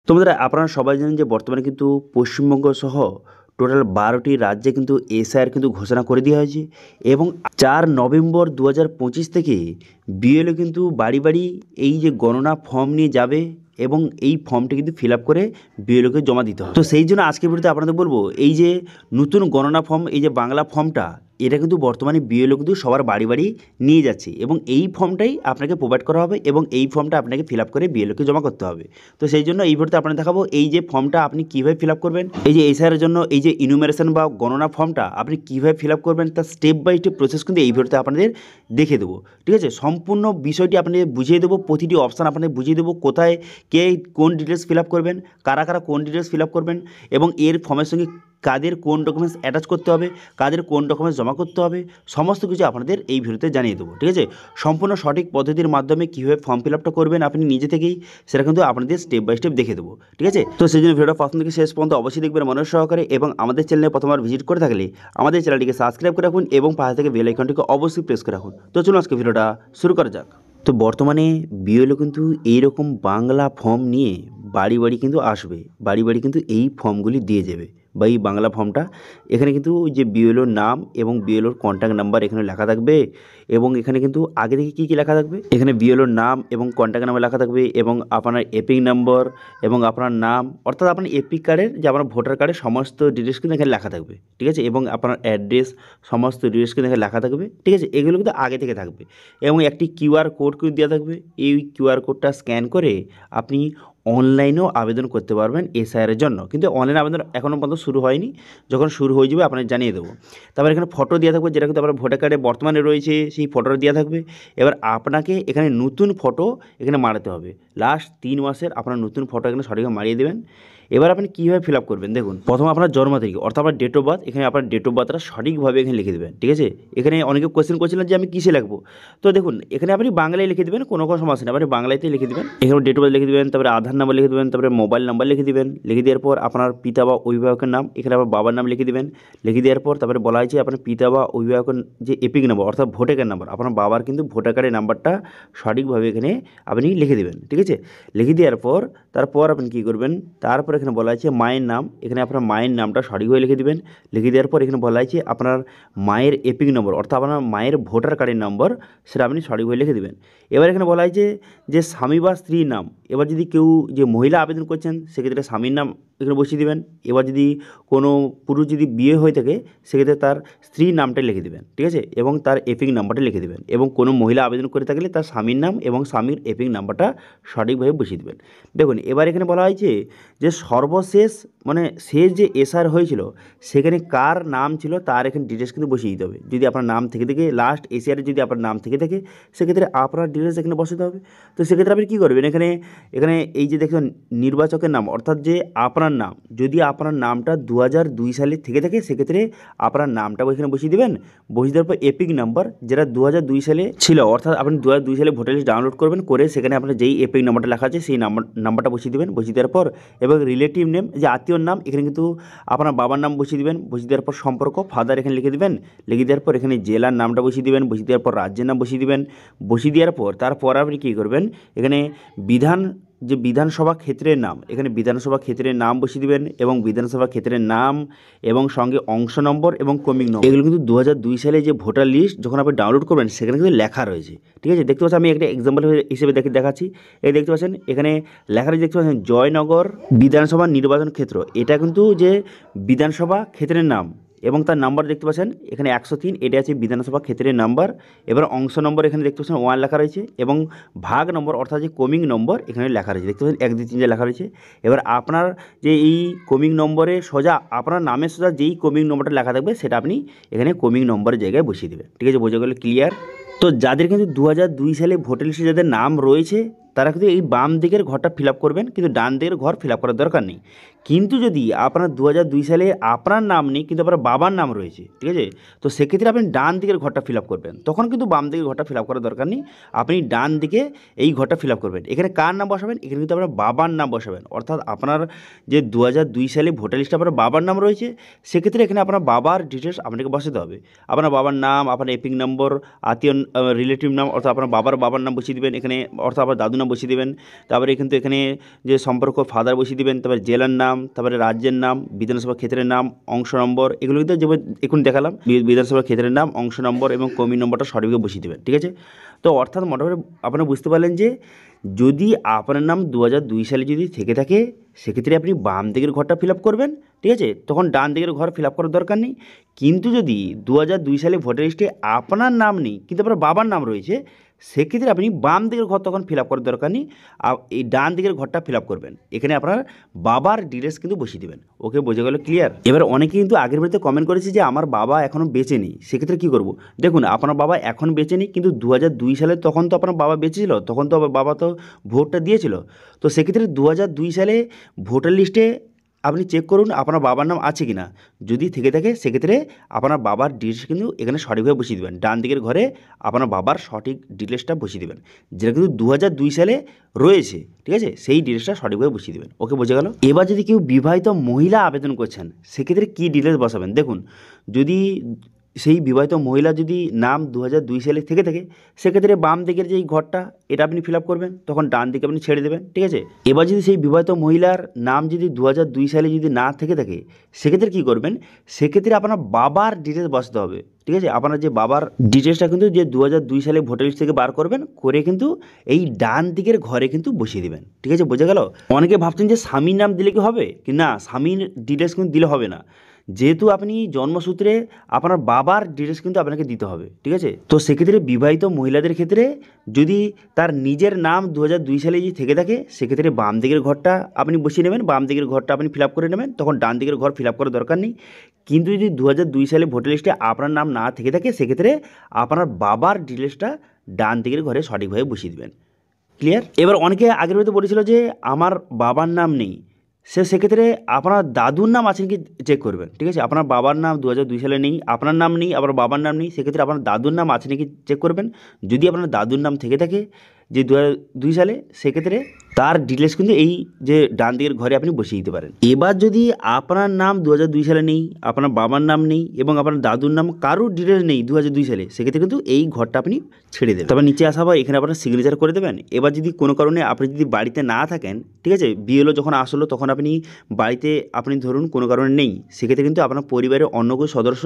তো বন্ধুরা আপনারা সবাই জানেন যে বর্তমানে কিন্তু পশ্চিমবঙ্গ সহ টোটাল 12টি রাজ্যে কিন্তু এসআইআর কিন্তু ঘোষণা করে দেওয়া হয়েছে এবং 4 নভেম্বর 2025 থেকে বিএলও কিন্তু বাড়ি বাড়ি এই যে গণনা ফর্ম নিয়ে যাবে এবং এই ফর্মটি কিন্তু ফিল আপ করে বিএলওকে জমা দিতে হবে। তো সেই জন্য আজকের ভিডিওতে আপনাদের বলবো এই যে নতুন গণনা ফর্ম, এই যে বাংলা ফর্মটা, এটা কিন্তু বর্তমানে বিএলও কিন্তু সবার বাড়ি বাড়ি নিয়ে যাচ্ছে এবং এই ফর্মটাই আপনাকে প্রোভাইড করা হবে এবং এই ফর্মটা আপনাকে ফিল আপ করে বিএলওকে জমা করতে হবে। তো সেই জন্য এই ভিডিওতে আপনাদের দেখাবো এই যে ফর্মটা আপনি কীভাবে ফিল আপ করবেন, এই যে এসআইআর জন্য এই যে ইনুমারেশন বা গণনা ফর্মটা আপনি কীভাবে ফিল আপ করবেন তার স্টেপ বাই স্টেপ প্রসেস কিন্তু এই ভিডিওতে আপনাদের দেখে দেবো। ঠিক আছে, সম্পূর্ণ বিষয়টি আপনাদের বুঝিয়ে দেবো, প্রতিটি অপশান আপনাদের বুঝিয়ে দেবো, কোথায় কে কোন ডিটেলস ফিল আপ করবেন, কারা কারা কোন ডিটেলস ফিল আপ করবেন এবং এর ফর্মের সঙ্গে কাদের কোন ডকুমেন্টস অ্যাটাচ করতে হবে, কাদের কোন ডকুমেন্টস জমা করতে হবে, সমস্ত কিছু আপনাদের এই ভিডিওতে জানিয়ে দেবো। ঠিক আছে, সম্পূর্ণ সঠিক পদ্ধতির মাধ্যমে কীভাবে ফর্ম ফিল আপটা করবেন আপনি নিজে থেকেই, সেটা কিন্তু আপনাদের স্টেপ বাই স্টেপ দেখে দেবো। ঠিক আছে, তো সেই জন্য ভিডিওটা প্রথম থেকে শেষ পর্যন্ত অবশ্যই দেখবেন মনোযোগ সহকারে এবং আমাদের চ্যানেলে প্রথমবার ভিজিট করে থাকলে আমাদের চ্যানেলটিকে সাবস্ক্রাইব করে রাখুন এবং পাশে থেকে বেল আইকনটিকে অবশ্যই প্রেস করে রাখুন। তো চলুন আজকে ভিডিওটা শুরু করা যাক। তো বর্তমানে বিএলও কিন্তু এইরকম বাংলা ফর্ম নিয়ে বাড়ি বাড়ি কিন্তু আসবে, বাড়ি বাড়ি কিন্তু এই ফর্মগুলি দিয়ে যাবে বা এই বাংলা ফর্মটা। এখানে কিন্তু যে বিএলওর নাম এবং বিএলওর কন্ট্যাক্ট নাম্বার এখানে লেখা থাকবে এবং এখানে কিন্তু আগে থেকে কী কী লেখা থাকবে, এখানে বিএলওর নাম এবং কন্ট্যাক্ট নাম্বার লেখা থাকবে এবং আপনার এপিক নম্বর এবং আপনার নাম, অর্থাৎ আপনার এপিক কার্ডের যে আপনার ভোটার কার্ডের সমস্ত ডিটেলস কিন্তু এখানে লেখা থাকবে। ঠিক আছে, এবং আপনার অ্যাড্রেস সমস্ত ডিটেলস কিন্তু এখানে লেখা থাকবে। ঠিক আছে, এগুলো কিন্তু আগে থেকে থাকবে এবং একটি কিউআর কোড কিন্তু দেওয়া থাকবে। এই কিউআর কোডটা স্ক্যান করে আপনি অনলাইনেও আবেদন করতে পারবেন এসআইআরের জন্য, কিন্তু অনলাইন আবেদন এখনও পর্যন্ত শুরু হয়নি, যখন শুরু হয়ে যাবে আপনাকে জানিয়ে দেবো। তারপর এখানে ফটো দেওয়া থাকবে, যেটা কিন্তু আপনার ভোটার কার্ডে বর্তমানে রয়েছে সেই ফটোটা দেওয়া থাকবে। এবার আপনাকে এখানে নতুন ফটো এখানে মারাতে হবে, লাস্ট 3 মাসের আপনার নতুন ফটো এখানে সঠিকভাবে মারিয়ে দেবেন। এবার আপনি কীভাবে ফিল আপ করবেন দেখুন, প্রথমে আপনার জন্ম তারিখ অর্থাৎ আপনার ডেট অফ বার্থ, এখানে আপনার ডেট অফ বার্থটা সঠিকভাবে এখানে লিখে দেবেন। ঠিক আছে, এখানে অনেকে কোয়েশ্চেন করছিলেন যে আমি কিসে লিখবো, তো দেখুন এখানে আপনি বাংলায় লিখে দেবেন, কোনো সমস্যা নেই, আপনি বাংলাতেই লিখে দেবেন। এখানে ডেট অফ বার্থ লিখে দেবেন, তারপরে আধার নাম্বার লিখে দেবেন, তারপরে মোবাইল নাম্বার লিখে দেবেন। লিখে দেওয়ার পর আপনার পিতা বা অভিভাবকের নাম, এখানে আবার বাবার নাম লিখে দেবেন। লিখে দেওয়ার পর তারপরে বলা হয়েছে আপনার পিতা বা অভিভাবকের যে এপিক নাম্বার অর্থাৎ ভোটার কার্ড নাম্বার, আপনার বাবার কিন্তু ভোটার কার্ডের নাম্বারটা সঠিকভাবে এখানে আপনি লিখে দেবেন। ঠিক আছে, লিখে দেওয়ার পর তারপর আপনি কী করবেন, তারপর এখানে বলা আছে মায়ের নাম, এখানে আপনার মায়ের নামটা সঠিকভাবে লিখে দেবেন। লিখে দেওয়ার পর এখানে বলা আছে আপনার মায়ের এপিক নম্বর অর্থাৎ আপনার মায়ের ভোটার কার্ডের নম্বর, সেটা আপনি সঠিকভাবে লিখে দেবেন। এবার এখানে বলা হয়েছে যে স্বামী বা স্ত্রীর নাম, এবার যদি কেউ যে মহিলা আবেদন করছেন সেক্ষেত্রে স্বামীর নাম এখানে বসিয়ে দেবেন। এবার যদি কোনো পুরুষ যদি বিয়ে হয়ে থাকে সেক্ষেত্রে তার স্ত্রীর নামটা লিখে দেবেন। ঠিক আছে, এবং তার এপিক নাম্বারটা লিখে দেবেন এবং কোনো মহিলা আবেদন করে থাকলে তার স্বামীর নাম এবং স্বামীর এপিক নাম্বারটা সঠিকভাবে বসিয়ে দেবেন। দেখুন এবার এখানে বলা হয়েছে যে সর্বশেষ মানে শেষ যে এসআর হয়েছিল সেখানে কার নাম ছিল তার এখানে ডিটেলস কিন্তু বসিয়ে দিতে হবে। যদি আপনার নাম থেকে থেকে লাস্ট এসআরে যদি আপনার নাম থেকে থাকে সেক্ষেত্রে আপনার ডিটেলস এখানে বসাতে হবে। তো সেক্ষেত্রে আপনি কী করবেন, এখানে এখানে এই যে দেখুন নির্বাচকের নাম অর্থাৎ যে আপনার নাম, যদি আপনার নামটা 2002 সালে থেকে থাকে সেক্ষেত্রে আপনার নামটা এখানে বসিয়ে দেবেন। বসিয়ে দেওয়ার পর এপিক নাম্বার যেটা 2002 সালে ছিল, অর্থাৎ আপনি 2002 সালে ভোটার লিস্ট ডাউনলোড করবেন, করে সেখানে আপনার যেই এপিক নাম্বারটা লেখা আছে সেই নাম্বারটা বসিয়ে দেবেন। বসিয়ে দেওয়ার পর এবং রিলেটিভ নেম যে আত্মীয়র নাম, এখানে কিন্তু আপনার বাবার নাম বসিয়ে দেবেন। বসিয়ে দেওয়ার পর সম্পর্ক ফাদার এখানে লিখে দেবেন। লিখে দেওয়ার পর এখানে জেলার নামটা বসিয়ে দেবেন। বসিয়ে দেওয়ার পর রাজ্যের নাম বসিয়ে দেবেন। বসিয়ে দেওয়ার পর তারপর আপনি কী করবেন, এখানে যে বিধানসভা ক্ষেত্রের নাম, এখানে বিধানসভা ক্ষেত্রের নাম বসিয়ে দেবেন এবং বিধানসভা ক্ষেত্রের নাম এবং সঙ্গে অংশ নম্বর এবং ক্রমিক নম্বর, এগুলো কিন্তু 2002 সালে যে ভোটার লিস্ট যখন আপনি ডাউনলোড করবেন সেখানে কিন্তু লেখা রয়েছে। ঠিক আছে, দেখতে পাচ্ছেন আমি একটা এক্সাম্পল হিসেবে দেখাচ্ছি। এই দেখতে পাচ্ছেন এখানে লেখা রয়েছে, দেখতে পাচ্ছেন জয়নগর বিধানসভা নির্বাচন ক্ষেত্র, এটা কিন্তু যে বিধানসভা ক্ষেত্রের নাম এবং তার নাম্বার দেখতে পাচ্ছেন এখানে 103, এটা আছে বিধানসভা ক্ষেত্রের নাম্বার। এবার অংশ নম্বর এখানে দেখতে পাচ্ছেন 1 লেখা রয়েছে এবং ভাগ নম্বর অর্থাৎ যে ক্রমিক নম্বর এখানে লেখা রয়েছে, দেখতে পাচ্ছেন 1 2 3 লেখা রয়েছে। এবার আপনার যে এই ক্রমিক নম্বরে সোজা আপনার নামের সোজা যেই ক্রমিক নম্বরটা লেখা থাকবে সেটা আপনি এখানে ক্রমিক নম্বরের জায়গায় বসিয়ে দেবেন। ঠিক আছে, বোঝা গেল ক্লিয়ার? তো যাদের কিন্তু 2002 সালে ভোটার লিস্টে যাদের নাম রয়েছে তারা কিন্তু এই বাম দিকের ঘরটা ফিল আপ করবেন, কিন্তু ডান দিকের ঘর ফিল আপ করার দরকার নেই। কিন্তু যদি আপনার 2002 সালে আপনার নাম নেই কিন্তু আপনার বাবার নাম রয়েছে, ঠিক আছে, তো সেক্ষেত্রে আপনি ডান দিকের ঘরটা ফিল আপ করবেন। তখন কিন্তু বাম দিকের ঘরটা ফিল আপ করার দরকার নেই, আপনি ডান দিকে এই ঘরটা ফিল আপ করবেন। এখানে কার নাম বসাবেন? এখানে কিন্তু আপনার বাবার নাম বসাবেন। অর্থাৎ আপনার যে 2002 সালে ভোটার লিস্টে আপনার বাবার নাম রয়েছে, সেক্ষেত্রে এখানে আপনার বাবার ডিটেলস আপনাকে বসাতে হবে। আপনার বাবার নাম, আপনার এপিক নম্বর, আত্মীয় রিলেটিভ নাম, অর্থাৎ আপনার বাবার নাম বসিয়ে দেবেন এখানে, অর্থাৎ আপনার দাদু নাম বসিয়ে দেবেন। তারপরে কিন্তু এখানে যে সম্পর্ক ফাদার বসিয়ে দেবেন, তারপরে জেলার নাম, তারপরে রাজ্যের নাম, বিধানসভা ক্ষেত্রের নাম, অংশ নম্বর, এগুলো কিন্তু যেমন এখন দেখালাম, বিধানসভা ক্ষেত্রের নাম, অংশ নম্বর এবং কর্মী নম্বরটা সঠিকভাবে বসিয়ে দেবেন, ঠিক আছে। তো অর্থাৎ মোটামুটি আপনারা বুঝতে পারলেন যে যদি আপনার নাম 2002 সালে যদি থেকে থাকে, সেক্ষেত্রে আপনি বাম দিকের ঘরটা ফিল আপ করবেন, ঠিক আছে, তখন ডান দিকের ঘর ফিল আপ করার দরকার নেই। কিন্তু যদি 2002 সালে ভোটার লিস্টে আপনার নাম নেই কিন্তু আপনার বাবার নাম রয়েছে, সেক্ষেত্রে আপনি বাম দিকের ঘর তখন ফিল আপ করার দরকার নেই, এই ডান দিকের ঘরটা ফিল আপ করবেন। এখানে আপনার বাবার ডিটেলস কিন্তু বসিয়ে দেবেন। ওকে, বোঝা গেল? ক্লিয়ার? এবার অনেকে কিন্তু আগের ভিডিওতে কমেন্ট করেছে যে আমার বাবা এখনও বেঁচে নেই, সেক্ষেত্রে কী করব? দেখুন, আপনার বাবা এখন বেঁচে নেই, কিন্তু 2002 সালে তখন তো আপনার বাবা বেঁচে ছিল, তখন তো বাবা তো ভোটটা দিয়েছিল। তো সেক্ষেত্রে 2002 সালে ভোটার লিস্টে আপনি চেক করুন আপনার বাবার নাম আছে কি না। যদি থেকে থাকে, সেক্ষেত্রে আপনার বাবার ডিটেলস কিন্তু এখানে সঠিকভাবে বসিয়ে দেবেন। ডান দিকের ঘরে আপনার বাবার সঠিক ডিটেলসটা বসিয়ে দেবেন, যেটা কিন্তু 2002 সালে রয়েছে, ঠিক আছে, সেই ডিটেলসটা সঠিকভাবে বসিয়ে দেবেন। ওকে, বোঝা গেল? এবার যদি কেউ বিবাহিত মহিলা আবেদন করছেন, সেক্ষেত্রে কী ডিটেলস বসাবেন? দেখুন, যদি সেই বিবাহিত মহিলা যদি নাম 2002 সালে থেকে থাকে, সেক্ষেত্রে বাম দিকের যেই ঘরটা এটা আপনি ফিল আপ করবেন, তখন ডান দিকে আপনি ছেড়ে দেবেন, ঠিক আছে। এবার যদি সেই বিবাহিত মহিলার নাম যদি 2002 সালে যদি না থেকে থাকে, সেক্ষেত্রে কী করবেন? সেক্ষেত্রে আপনার বাবার ডিটেলস বসাতে হবে, ঠিক আছে। আপনার যে বাবার ডিটেলসটা কিন্তু যে 2002 সালে ভোটার লিস্ট থেকে বার করবেন, করে কিন্তু এই ডান দিকের ঘরে কিন্তু বসিয়ে দেবেন, ঠিক আছে, বোঝা গেল? অনেকে ভাবছেন যে স্বামীর নাম দিলে কি হবে, কি না, স্বামীর ডিটেলস কিন্তু দিলে হবে না, যেহেতু আপনি জন্মসূত্রে আপনার বাবার ডিটেলস কিন্তু আপনাকে দিতে হবে, ঠিক আছে। তো সেক্ষেত্রে বিবাহিত মহিলাদের ক্ষেত্রে যদি তার নিজের নাম 2002 সালে যদি থেকে থাকে, সেক্ষেত্রে বাম দিকের ঘরটা আপনি বসিয়ে নেবেন, বাম দিকের ঘরটা আপনি ফিল আপ করে নেবেন, তখন ডান দিকের ঘর ফিল আপ করার দরকার নেই। কিন্তু যদি 2002 সালে ভোটার লিস্টে আপনার নাম না থেকে থাকে, সেক্ষেত্রে আপনার বাবার ডিটেলসটা ডান দিকের ঘরে সঠিকভাবে বসিয়ে দেবেন। ক্লিয়ার? এবার অনেকে আগের ভিডিওতে বলেছিল যে আমার বাবার নাম নেই, সেক্ষেত্রে আপনার দাদুর নাম আছে কি চেক করবেন, ঠিক আছে। আপনার বাবার নাম 2002 সালে নেই, আপনার নাম নেই, আবার বাবার নাম নেই, সেক্ষেত্রে আপনার দাদুর নাম আছে নাকি চেক করবেন। যদি আপনার দাদুর নাম থেকে থাকে যে 2002 সালে, সেক্ষেত্রে তার ডিটেলস কিন্তু এই যে ডান দিকের ঘরে আপনি বসিয়ে দিতে পারেন। এবার যদি আপনার নাম 2002 সালে নেই, আপনার বাবার নাম নেই এবং আপনার দাদুর নাম কারোর ডিটেলস নেই 2002 সালে, সেক্ষেত্রে কিন্তু এই ঘরটা আপনি ছেড়ে দেবেন। তারপর নিচে আসা বা এখানে আপনার সিগনেচার করে দেবেন। এবার যদি কোনো কারণে আপনি যদি বাড়িতে না থাকেন, ঠিক আছে, বিএলও যখন আসলো তখন আপনি বাড়িতে আপনি ধরুন কোনো কারণে নেই, সেক্ষেত্রে কিন্তু আপনার পরিবারের অন্য কোনো সদস্য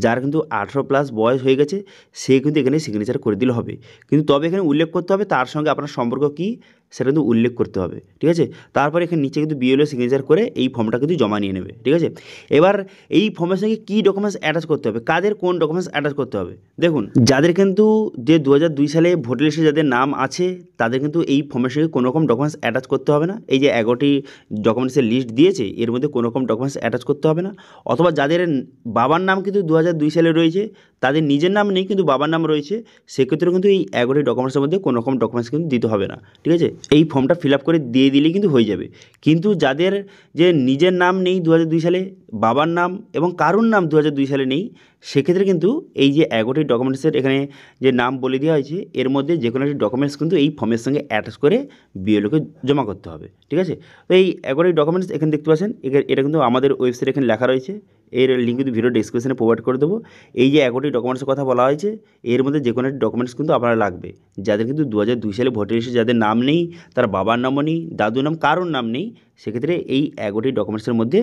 যার কিন্তু 18+ বয়স হয়ে গেছে, সে কিন্তু এখানে সিগনেচার করে দিলে হবে। কিন্তু তবে এখানে উল্লেখ করতে হবে তার সঙ্গে আপনার সম্পর্ক কী, সেটা কিন্তু উল্লেখ করতে হবে, ঠিক আছে। তারপরে এখানে নিচে কিন্তু বিএলও সিগনেচার করে এই ফর্মটা কিন্তু জমা নিয়ে নেবে, ঠিক আছে। এবার এই ফর্মের সঙ্গে কী ডকুমেন্টস অ্যাটাচ করতে হবে, কাদের কোন ডকুমেন্টস অ্যাটাচ করতে হবে? দেখুন, যাদের কিন্তু যে 2002 সালে ভোটার লিস্টে যাদের নাম আছে, তাদের কিন্তু এই ফর্মের সঙ্গে কোনো রকম ডকুমেন্টস অ্যাটাচ করতে হবে না। এই যে 11টি ডকুমেন্টসের লিস্ট দিয়েছে, এর মধ্যে কোনো রকম ডকুমেন্টস অ্যাটাচ করতে হবে না। অথবা যাদের বাবার নাম কিন্তু 2002 সালে রয়েছে, তাদের নিজের নাম নেই কিন্তু বাবার নাম রয়েছে, সেক্ষেত্রে কিন্তু এই 11টি ডকুমেন্টসের মধ্যে কোনো রকম ডকুমেন্টস কিন্তু দিতে হবে না, ঠিক আছে। এই ফর্মটা ফিল আপ করে দিয়ে দিলেই কিন্তু হয়ে যাবে। কিন্তু যাদের যে নিজের নাম নেই 2002 সালে, বাবার নাম এবং কারুর নাম 2002 সালে নেই, সেক্ষেত্রে কিন্তু এই যে 11টি ডকুমেন্টসের এখানে যে নাম বলে দেওয়া হয়েছে, এর মধ্যে যে কোনো একটি ডকুমেন্টস কিন্তু এই ফর্মের সঙ্গে অ্যাটাচ করে বিএলওকে জমা করতে হবে, ঠিক আছে। তো এই 11টি ডকুমেন্টস এখানে দেখতে পাচ্ছেন, এটা কিন্তু আমাদের ওয়েবসাইটে এখানে লেখা রয়েছে, এর লিঙ্ক কিন্তু ভিডিও ডিসক্রিপশনে প্রোভাইড করে দেবো। এই যে 11টি ডকুমেন্টসের কথা বলা হয়েছে, এর মধ্যে যে কোনো একটি ডকুমেন্টস কিন্তু আপনার লাগবে। যাদের কিন্তু 2002 সালে ভোটার লিস্টে যাদের নাম নেই, তার বাবার নামও নেই, দাদুর নাম কারোর নাম নেই, সেক্ষেত্রে এই 11টি ডকুমেন্টসের মধ্যে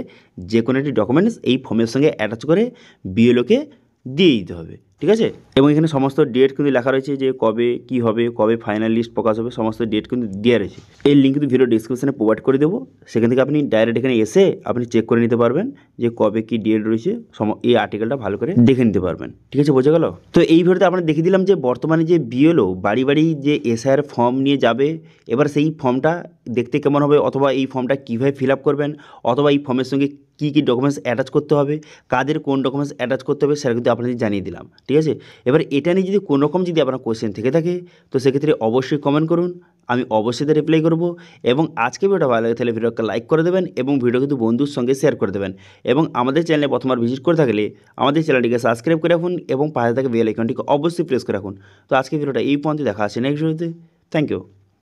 যে কোনো একটি ডকুমেন্টস এই ফর্মের সঙ্গে অ্যাটাচ করে বিএলওকে দিয়ে দিতে হবে, ঠিক আছে। এবং এখানে সমস্ত ডেট কিন্তু লেখা রয়েছে যে কবে কী হবে, কবে ফাইনাল লিস্ট প্রকাশ হবে, সমস্ত ডেট কিন্তু দেওয়া রয়েছে। এই লিঙ্ক কিন্তু ভিডিও ডিসক্রিপশনে প্রোভাইড করে দেবো, সেখান থেকে আপনি ডাইরেক্ট এখানে এসে আপনি চেক করে নিতে পারবেন যে কবে কী ডেট রয়েছে, এই আর্টিকেলটা ভালো করে দেখে নিতে পারবেন, ঠিক আছে, বোঝা গেল? তো এই ভিডিওতে আমরা দেখিয়ে দিলাম যে বর্তমানে যে বিএলও বাড়ি বাড়ি যে এসআইআর ফর্ম নিয়ে যাবে, এবার সেই ফর্মটা দেখতে কেমন হবে, অথবা এই ফর্মটা কীভাবে ফিল আপ করবেন, অথবা এই ফর্মের সঙ্গে কী কী ডকুমেন্টস অ্যাটাচ করতে হবে, কাদের কোন ডকুমেন্টস অ্যাটাচ করতে হবে সেটা কিন্তু আপনাদের জানিয়ে দিলাম, ঠিক আছে। এবার এটা নিয়ে যদি কোনো রকম যদি আপনার কোশ্চেন থেকে থাকে তো সেক্ষেত্রে অবশ্যই কমেন্ট করুন, আমি অবশ্যই তার রিপ্লাই করবো। এবং আজকে ভিডিওটা ভালো লাগে তাহলে ভিডিওকে লাইক করে দেবেন এবং ভিডিও কিন্তু বন্ধুর সঙ্গে শেয়ার করে দেবেন। এবং আমাদের চ্যানেলে প্রথমবার ভিজিট করে থাকলে আমাদের চ্যানেলটিকে সাবস্ক্রাইব করে রাখুন এবং পাশে থাকা বেল আইকনটিকে অবশ্যই প্রেস করে রাখুন। তো আজকে ভিডিওটা এই পর্যন্ত, দেখা আছে নেক্সট ভিডিওতে। Thank you.